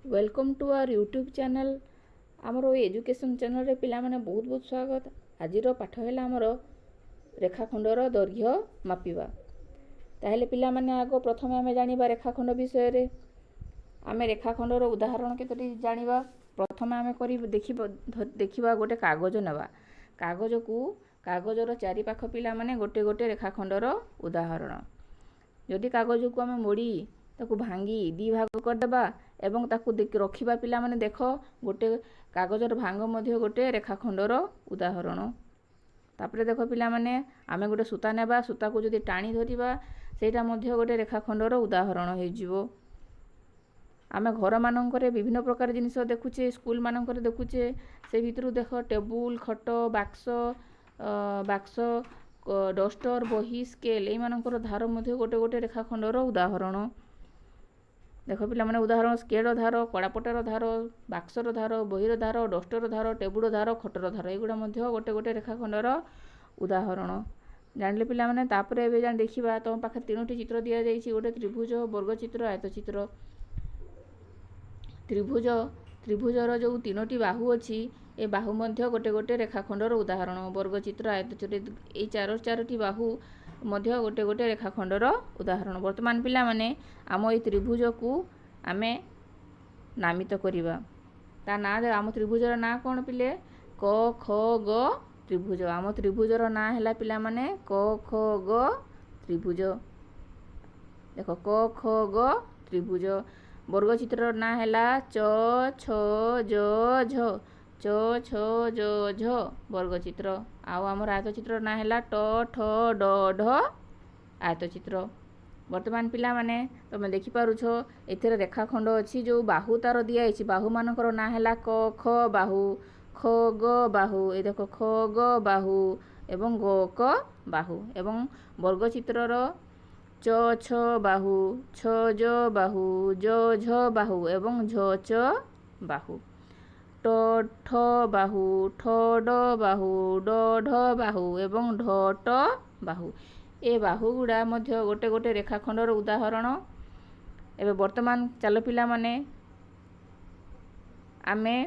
Welcome to our YouTube channel आमर education channel पिला माने बहुत बहुत स्वागत। आज पाठ है आमर रेखाखंडर दैर्घ्य मापिबा। ताहेले पिला माने आग प्रथम आम जानिबा रेखाखंड विषय रे। आम रेखाखंडर उदाहरण केतोटी जानिबा। प्रथम आम देखिबा गोटे कागज नेबा। कागज को कागजर चारि पाख पिला माने गोटे गोटे रेखाखंडर उदाहरण। जदि कागज को आम मोड़ी ताकू भांगी दी भाग करदेबा एवं ताकू रखिबा पिला माने देख गोटे कागजर भांग मध्य गोटे रेखाखंडर उदाहरण। तापरे देख पिला माने आमे गोटे सूता नेबा, सूता को जदि टाणी धरिबा सेटा मध्य गोटे रेखाखंडर उदाहरण हो जिवो। आमे घर मानकरे विभिन्न प्रकार जिनिस देखुचे, स्कूल मानकरे देखुचे, से भितरु देख टेबुल, खट, बाक्स, डस्टर, बही, स्केल एई मानकर धार मध्य गोटे गोटे रेखाखंडर उदाहरण। देख पिला माने उदाहरण स्केल धार, कड़ापटार धार, बाक्सर धार, बहीर धार, डस्टर धार, टेबुल धार, खटर धार एगुड़ा मध्य गोटे गोटे रेखाखंडर उदाहरण। जानिले पिला माने तापरे एबे जान देखिबा तम पाखे तीनोटी चित्र दिया जायछि। गोटे त्रिभुज, वर्ग चित्र, आयत चित्र। त्रिभुजर जो तीनोटी बाहु अछि ए बाहु मध्य गोटे गोटे रेखाखंडर उदाहरण। वर्ग चित्र, आयत चित्र ए चारोटी बाहु मध्य गोटे गोटे रेखाखंडर उदाहरण। वर्तमान पिला माने आम ए त्रिभुज को आमे नामित करिबा। ता ना आम त्रिभुजर ना कोन पिले? क ख ग त्रिभुज। आम त्रिभुजर ना हैला पिला माने क ख ग त्रिभुज। देखो क ख ग त्रिभुज। वर्ग चित्र ना हैला च छ ज झ। च छ ज झ वर्ग चित्र। आउ आमर आयत चित्र ना हैला ट ठ ड ढ आयत चित्र। वर्तमान पिला माने तमे देखि पारुछ एथिरे रेखाखंड अछि जो बाहु तार दिया अछि। बाहु मानकर ना हैला क ख बाहु, ख ग बाहु, ए देखो ख ग बाहु एवं ग क बाहु एवं वर्ग चित्रर च छ बाहु, छ ज बाहु, ज झ बाहु एवं झ च बाहु। ट ठ बाहु, ठ ड बाहु, ड ढ बाहु एवं ढ ट बाहु। ए बाहु गुड़ा मध्य गोटे गोटे रेखाखंडर उदाहरण। एबे वर्तमान चालो पिला माने आमे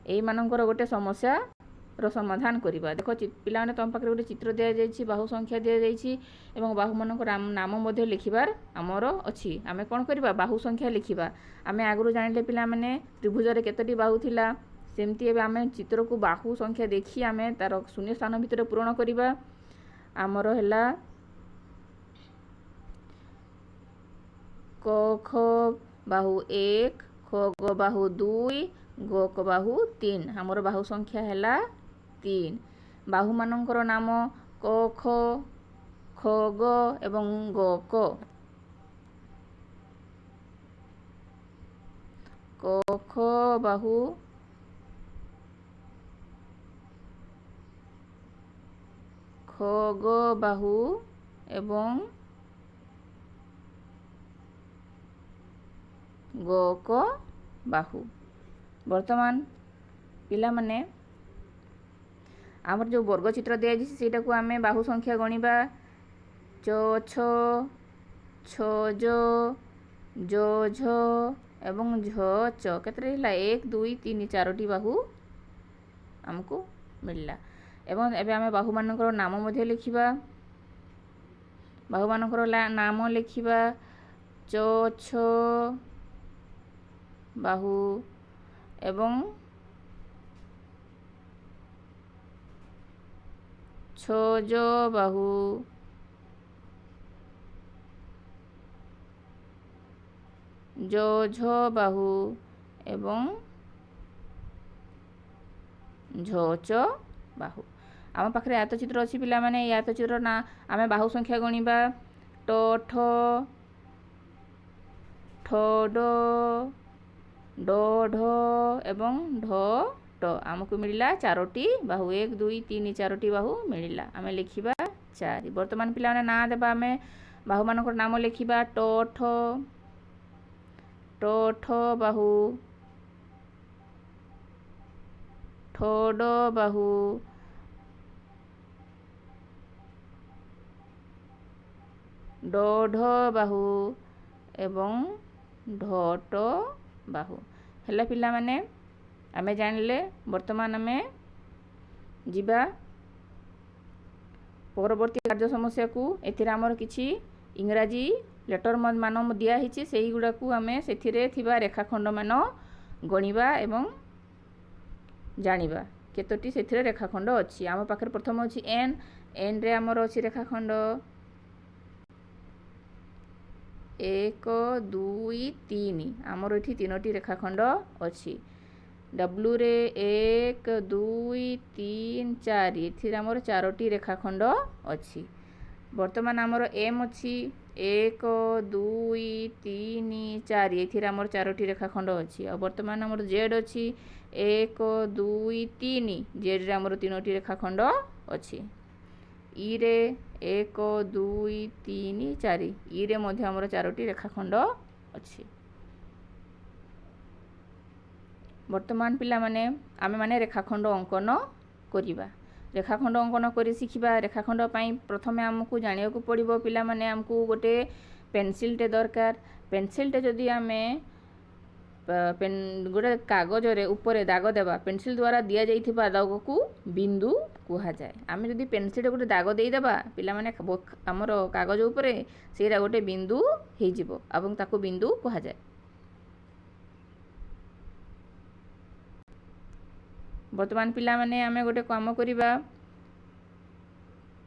एई मानकर गोटे समस्या रो समाधान करिबा। देखो पिला माने तम पाखरे गोटे चित्र दिया जायछि, बाहु संख्या दिया जायछि एवं बाहु मानकर नाम मध्य लिखिबार हमर अछि। आमे कोन करिबा? बाहु संख्या लिखिबा। आमे आगरु जानिले पिला माने त्रिभुजरे केतोटी बाहु थिला, सेमति एबे आमे चित्र को बाहु संख्या देखि आमे तार शून्य स्थान भितर पूरण करिबा। हमर हैला क ख बाहु 1, ख ग बाहु 2, ग क बाहु 3। हमर बाहु संख्या हैला 3। बाहु मानकर नाम क ख, ख ग एवं ग क। क ख बाहु, ख ग बाहु एवं ग क बाहु। वर्तमान पिला माने आमर जो वर्ग चित्र दिया जायछि सेटा को आमे बाहु संख्या गणिबा। च छ, छ ज, ज झ एवं झ च। केतरे हिला? 1 2 3 चारोटी बाहु हमको मिलला। एवं एबे आमे बाहु मानकर नाम मध्य लिखिबा। बाहु मानकर नाम लिखिबा च छ बाहु एवं छ ज बाहु, ज झ बाहु एवं झ च बाहु। आम पाखरे आयत चित्र अछि पिला माने आयत चित्र ना आमे बाहु संख्या गणिबा। ट ठ, ठ ड, ड ढ एवं ढ ट। आमको मिलिला चारोटी बाहु। 1 2 3 चारोटी बाहु मिलिला। आमे लिखिबा 4। वर्तमान पिला माने ना देबा। आमे बाहु मानकर नाम लिखिबा। ट ठ, ट ठ बाहु, ठ ड बाहु, ड ढ बाहु एवं ढ ट बाहु हैला पिला माने आमे जानिले वर्तमान आमे जिबा परवर्ती कार्य समस्या को एथिरा हमर किछि इंग्राजी लेटर मान दिया हिछि सेही गुडा को आमे सेथिरे थिबा रेखाखंड मान गणिबा एवं जानिबा केतोटी सेथिरे रेखाखंड अछि। आम पाखर प्रथम अछि एन एन रे हमर अछि रेखाखंड 1 2 3 हमर एठी तीनोटी रेखाखंड अछि। डब्ल्यू रे 1 2 3 4 एथिरे हमर चारोटी रेखाखंड अछि। वर्तमान हमर एम अछि 1 2 3 4 एथिरे हमर चारोटी रेखाखंड अछि। और वर्तमान हमर जेड अछि 1 2 3 जेड रे हमर तीनोटी रेखाखंड अछि। ई रे 1 2 3 4 ई रे मध्य हमर चारोटी रेखाखंड अछि। वर्तमान पिला माने आमे माने रेखाखंड अंकन करिबा। रेखाखंड अंकन करि सिखिबा। रेखाखंड पई प्रथमे हमकु जानिया को पड़िबो पिला माने हमकु गोटे पेंसिल टे दरकार। पेंसिल टे जदी आमे गोटे कागज रे ऊपर दाग देबा पेंसिल द्वारा दिया जाइथिबा दाग को बिंदु कुहा जाय। आमे जदी पेंसिल टे गोटे दाग देई देबा पिला माने हमर कागज ऊपर सेरा गोटे बिंदु हेइ जिवो एवं ताको बिंदु कुहा जाय। वर्तमान पिला माने आमे गोटे काम करिबा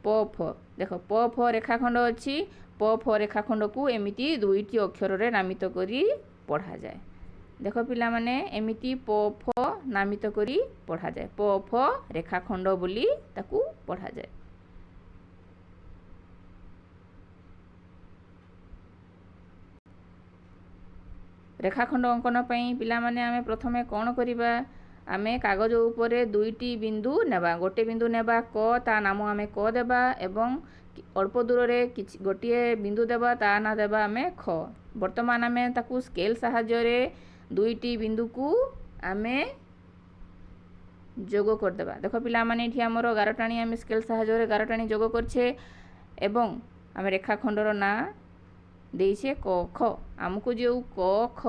प फ देखो प फ रेखाखंड अछि। प फ रेखाखंड को एमिति दुईटी अक्षर रे नामित करी पढ़ा जाय। देखो पिला माने एमिति प फ नामित करी पढ़ा जाय। प फ रेखाखंड बोली ताकू पढ़ा जाय। रेखाखंड अंकन पई पिला माने आमे प्रथमे कोन करिबा आमे कागज ऊपर दुईटी बिंदु नेबा। गोटे बिंदु नेबा क ता नाम आमे क देबा एवं अल्प दूर रे गोटे बिंदु देबा ता ना देबा आमे ख। वर्तमान आमे ताकू स्केल सहाय्य रे दुईटी बिंदु को आमे जोग कर देबा। देखो पिला माने एठी हमर 11 टाणी आमे स्केल सहाय्य रे 11 टाणी जोग करछे एवं आमे रेखाखंड रो ना देइछे क ख। हमकु जो क ख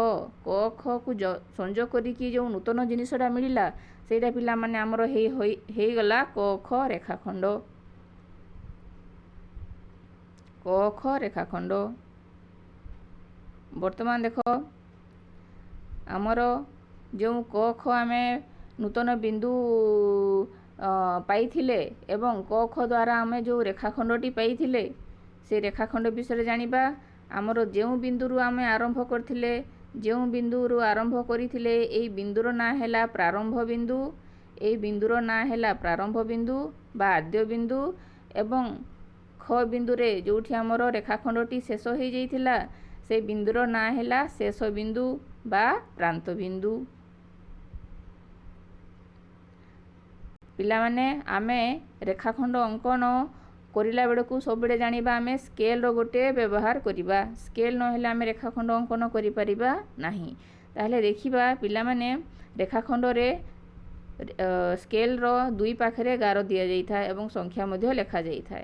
को संयोग करी कि जो नूतन जिनिसटा मिलिला सेटा पिला माने हमर हेइ गला क ख रेखाखंड। क ख रेखाखंड। वर्तमान देखो हमर जो क ख आमे नूतन बिंदु पाइथिले एवं क ख द्वारा आमे जो रेखाखंडटी पाइथिले से रेखाखंड विषय जानिबा। हमर जेउ बिंदुरु आमे आरंभ करथिले जेउ बिंदुरु आरंभ करिथिले एई बिंदुर ना हैला प्रारंभ बिंदु। एई बिंदुर ना हैला प्रारंभ बिंदु बा आद्य बिंदु एवं ख बिंदु रे जोठी हमर रेखाखंडटी शेष होई जाइथिला से बिंदुर ना हैला शेष बिंदु बा प्रांत बिंदु। पिला माने आमे रेखाखंड अंकन करिला बेडकू सबबेडे जानिबा आमे स्केल रो गोटे व्यवहार करिबा। स्केल न हेले आमे रेखाखंड अंकन करि परिबा नाही। ताहले देखिबा पिला माने रेखाखंड रे स्केल रो दुई पाखरे गार दिया जाई था एवं संख्या मध्ये लेखा जाई था।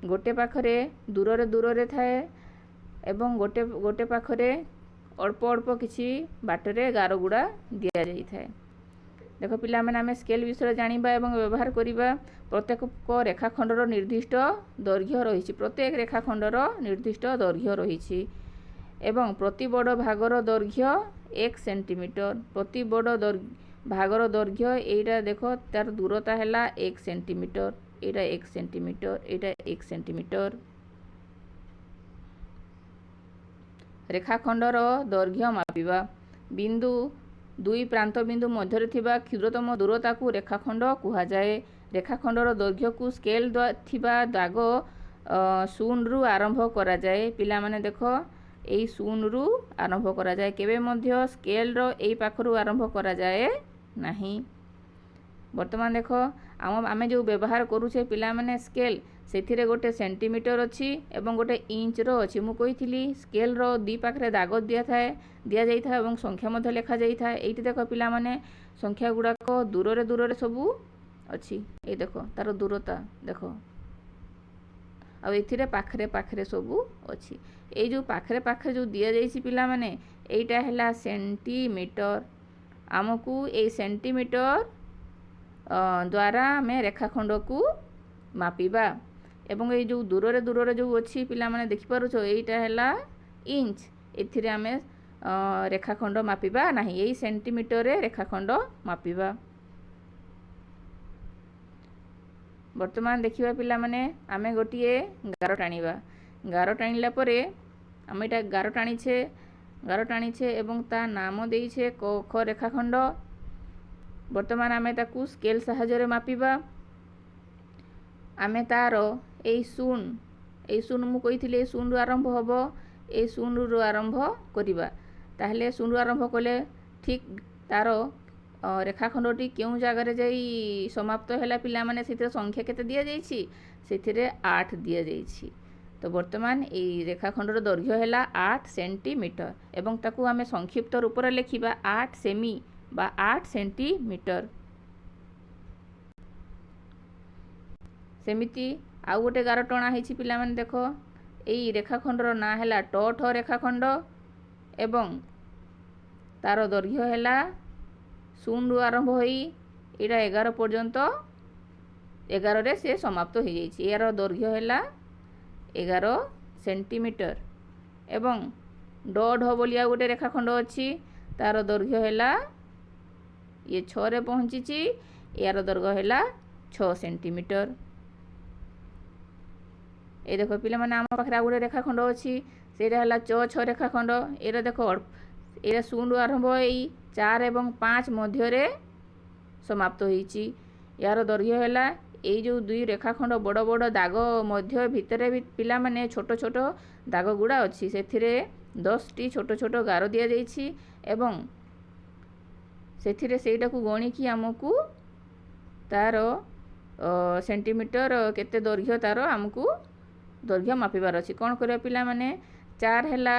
गोटे पाखरे दूर रे थाए एवं गोटे पाखरे अल्प अल्प किछि बाटरे गार गुडा दिया जाई था। देखो पिला माने आमे स्केल विषय जानिबा एवं व्यवहार करिबा। प्रत्येक रेखाखंडर निर्दिष्ट दैर्घ्य रहिछि। प्रत्येक रेखाखंडर निर्दिष्ट दैर्घ्य रहिछि एवं प्रति बड़ भागर दैर्घ्य 1 सेंटीमीटर। प्रति बड़ भागर दैर्घ्य एटा देखो तार दूरता हैला 1 सेंटीमीटर। एटा 1 सेंटीमीटर एटा 1 सेंटीमीटर। रेखाखंडर दैर्घ्य मापिबा। बिंदु दुई प्रांत बिंदु मध्य थिबा क्षुद्रतम दूरता को रेखाखंड कुहा जाए। रेखाखंडर दैर्घ्य को स्केल थिबा दाग 0 रु आरंभ करा जाए। पिला माने देखो एई 0 रु आरंभ करा जाए। केबे मध्य स्केल रो एई पाखरु आरंभ करा जाए नाही। वर्तमान देखो आमे जो व्यवहार करूछे पिला माने स्केल सेथिरे गोटे सेंटीमीटर अछि एवं गोटे इंच रो अछि। मु कहिथिली स्केल रो दी पाखरे दाग दिया जाई था एवं संख्या मध्ये लेखा जाई था। एइति देखो पिला माने संख्या गुडा को दूर रे सबु अछि। ए देखो तार दूरता देखो आ एथिरे पाखरे सबु अछि। এই ଯେଉଁ ପାଖରେ ପାଖରେ ଯେଉଁ ଦିଆଯାଇଛି ପିଲାମାନେ, ଏଇଟା ହେଲା ସେଣ୍ଟିମିଟର। ଆମକୁ ଏଇ ସେଣ୍ଟିମିଟର ଦ୍ୱାରା ଆମେ ରେଖାଖଣ୍ଡକୁ ମାପିବା। ଏବଂ ଏଇ ଯେଉଁ ଦୂରରେ ଦୂରରେ ଯେଉଁ ଅଛି ପିଲାମାନେ ଦେଖିପାରୁଛ, ଏଇଟା ହେଲା ଇଞ୍ଚ। ଏଥିରେ ଆମେ ରେଖାଖଣ୍ଡ ମାପିବା ନାହିଁ, ଏଇ ସେଣ୍ଟିମିଟରରେ ରେଖାଖଣ୍ଡ ମାପିବା। ବର୍ତ୍ତମାନ ଦେଖିବା ପିଲାମାନେ, ଆମେ ଗୋଟିଏ ଗାର ଟାଣିବା। ଗାର ଟାଣିଲା ପରେ ଆମେ ଏଇଟା ଗାର ଟାଣିଛେ ଏବଂ ତା ନାମ ଦେଇଛେ କ ଖ ରେଖାଖଣ୍ଡ। ବର୍ତ୍ତମାନ ଆମେ ତାକୁ ସ୍କେଲ ସାହାଯ୍ୟରେ ମାପିବା। ଆମେ ତାର ଏଇ ଶୂନ ମୁଁ କହିଥିଲି ଏଇ ଶୂନରୁ ଆରମ୍ଭ ହେବ, ଏଇ ଶୂନରୁ ଆରମ୍ଭ କରିବା। ତାହେଲେ ଶୂନରୁ ଆରମ୍ଭ କଲେ ଠିକ୍ ତାର ରେଖାଖଣ୍ଡଟି କେଉଁ ଜାଗାରେ ଯାଇ ସମାପ୍ତ ହେଲା ପିଲାମାନେ, ସେଥିରେ ସଂଖ୍ୟା କେତେ ଦିଆଯାଇଛି? ସେଥିରେ 8 ଦିଆଯାଇଛି। ତ ବର୍ତ୍ତମାନ ଏଇ ରେଖାଖଣ୍ଡର ଦୈର୍ଘ୍ୟ ହେଲା 8 ସେଣ୍ଟିମିଟର ଏବଂ ତାକୁ ଆମେ ସଂକ୍ଷିପ୍ତ ରୂପରେ ଲେଖିବା 8 ସେମି ବା 8 ସେଣ୍ଟିମିଟର। ସେମିତି ଆଉ ଗୋଟେ ଗାର ଟଣା ହେଇଛି ପିଲାମାନେ, ଦେଖ ଏଇ ରେଖାଖଣ୍ଡର ନାଁ ହେଲା ଟ ଠ ରେଖାଖଣ୍ଡ ଏବଂ ତାର ଦୈର୍ଘ୍ୟ ହେଲା 0ରୁ ଆରମ୍ଭ ହୋଇ ଏଇଟା 11 ପର୍ଯ୍ୟନ୍ତ, 11ରେ ସେ ସମାପ୍ତ ହୋଇଯାଇଛି। ଏହାର ଦୈର୍ଘ୍ୟ ହେଲା 11 ସେଣ୍ଟିମିଟର। ଏବଂ ଡ ଢ ବୋଲି ଆଉ ଗୋଟେ ରେଖାଖଣ୍ଡ ଅଛି, ତାର ଦୈର୍ଘ୍ୟ ହେଲା, ଇଏ 6ରେ ପହଞ୍ଚିଛି, ଏହାର ଦୈର୍ଘ୍ୟ ହେଲା 6 ସେଣ୍ଟିମିଟର। এই ଦେଖ ପିଲାମାନେ, ଆମ ପାଖରେ ଆଉ ଗୋଟେ ରେଖାଖଣ୍ଡ ଅଛି, ସେଇଟା ହେଲା ଚ ଛ ରେଖାଖଣ୍ଡ। ଏଇଟା ଦେଖ, ଏଇଟା 0ରୁ ଆରମ୍ଭ ହୋଇ 4 ଏବଂ 5 ମଧ୍ୟରେ ସମାପ୍ତ ହୋଇଛି। ଏହାର ଦୈର୍ଘ୍ୟ ହେଲା, ଏଇ ଯେଉଁ ଦୁଇ ରେଖାଖଣ୍ଡ ବଡ଼ ବଡ଼ ଦାଗ ମଧ୍ୟ ଭିତରେ ପିଲାମାନେ ଛୋଟ ଛୋଟ ଦାଗ ଗୁଡ଼ା ଅଛି, ସେଥିରେ 10ଟି ଛୋଟ ଛୋଟ ଗାର ଦିଆଯାଇଛି ଏବଂ ସେଥିରେ ସେଇଟାକୁ ଗଣିକି ଆମକୁ ତାର ସେଣ୍ଟିମିଟର କେତେ ଦୈର୍ଘ୍ୟ ତାର ଆମକୁ ଦୈର୍ଘ୍ୟ ମାପିବାର ଅଛି। କ'ଣ କରିବା ପିଲାମାନେ, 4 ହେଲା,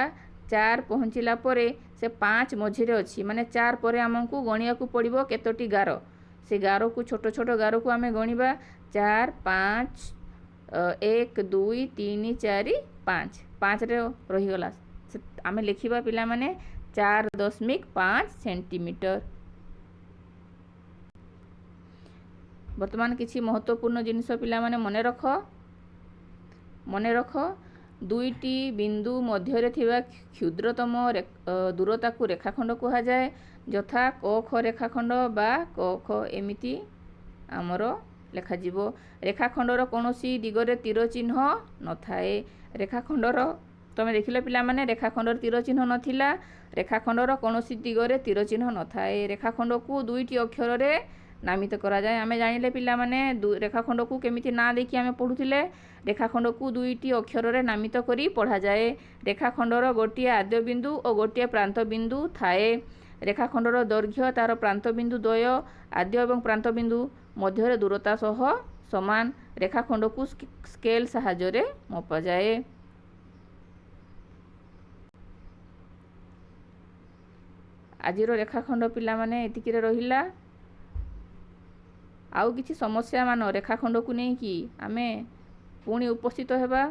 4 ପହଞ୍ଚିଲା ପରେ ସେ 5 ମଝିରେ ଅଛି, ମାନେ 4 ପରେ ଆମକୁ ଗଣିବାକୁ ପଡ଼ିବ କେତୋଟି ଗାର। ସେ ଗାରକୁ ଛୋଟ ଛୋଟ ଗାରକୁ ଆମେ ଗଣିବା। 4 5 1 2 3 4 5, 5ରେ ରହିଗଲା। ଆମେ ଲେଖିବା ପିଲାମାନେ 4.5 ସେଣ୍ଟିମିଟର। ବର୍ତ୍ତମାନ କିଛି ମହତ୍ତ୍ୱପୂର୍ଣ୍ଣ ଜିନିଷ ପିଲାମାନେ ମନେ ରଖ, ଦୁଇଟି ବିନ୍ଦୁ ମଧ୍ୟରେ ଥିବା କ୍ଷୁଦ୍ରତମ ଦୂରତାକୁ ରେଖାଖଣ୍ଡ କୁହାଯାଏ, ଯଥା କ ଖ ରେଖାଖଣ୍ଡ ବା କ ଖ ଏମିତି ଆମର ଲେଖାଯିବ। ରେଖାଖଣ୍ଡର କୌଣସି ଦିଗରେ ତୀର ଚିହ୍ନ ନଥାଏ। ରେଖାଖଣ୍ଡର, ତମେ ଦେଖିଲ ପିଲାମାନେ, ରେଖାଖଣ୍ଡର ତୀର ଚିହ୍ନ ନଥିଲା, ରେଖାଖଣ୍ଡର କୌଣସି ଦିଗରେ ତୀର ଚିହ୍ନ ନଥାଏ। ରେଖାଖଣ୍ଡକୁ ଦୁଇଟି ଅକ୍ଷରରେ ନାମିତ କରାଯାଏ। ଆମେ ଜାଣିଲେ ପିଲାମାନେ, ରେଖାଖଣ୍ଡକୁ କେମିତି ନାଁ ଦେଇକି ଆମେ ପଢ଼ୁଥିଲେ, ରେଖାଖଣ୍ଡକୁ ଦୁଇଟି ଅକ୍ଷରରେ ନାମିତ କରି ପଢ଼ାଯାଏ। ରେଖାଖଣ୍ଡର ଗୋଟିଏ ଆଦ୍ୟ ବିନ୍ଦୁ ଓ ଗୋଟିଏ ପ୍ରାନ୍ତ ବିନ୍ଦୁ ଥାଏ। ରେଖାଖଣ୍ଡର ଦୈର୍ଘ୍ୟ ତାର ପ୍ରାନ୍ତ ବିନ୍ଦୁ ଦ୍ୱୟ, ଆଦ୍ୟ ଏବଂ ପ୍ରାନ୍ତ ବିନ୍ଦୁ ମଧ୍ୟରେ ଦୂରତା ସହ ସମାନ। ରେଖାଖଣ୍ଡକୁ ସ୍କେଲ ସାହାଯ୍ୟରେ ମପାଯାଏ। ଆଜିର ରେଖାଖଣ୍ଡ ପିଲାମାନେ ଏତିକିରେ ରହିଲା। ଆଉ କିଛି ସମସ୍ୟାମାନ ରେଖାଖଣ୍ଡକୁ ନେଇକି ଆମେ ପୁଣି ଉପସ୍ଥିତ ହେବା।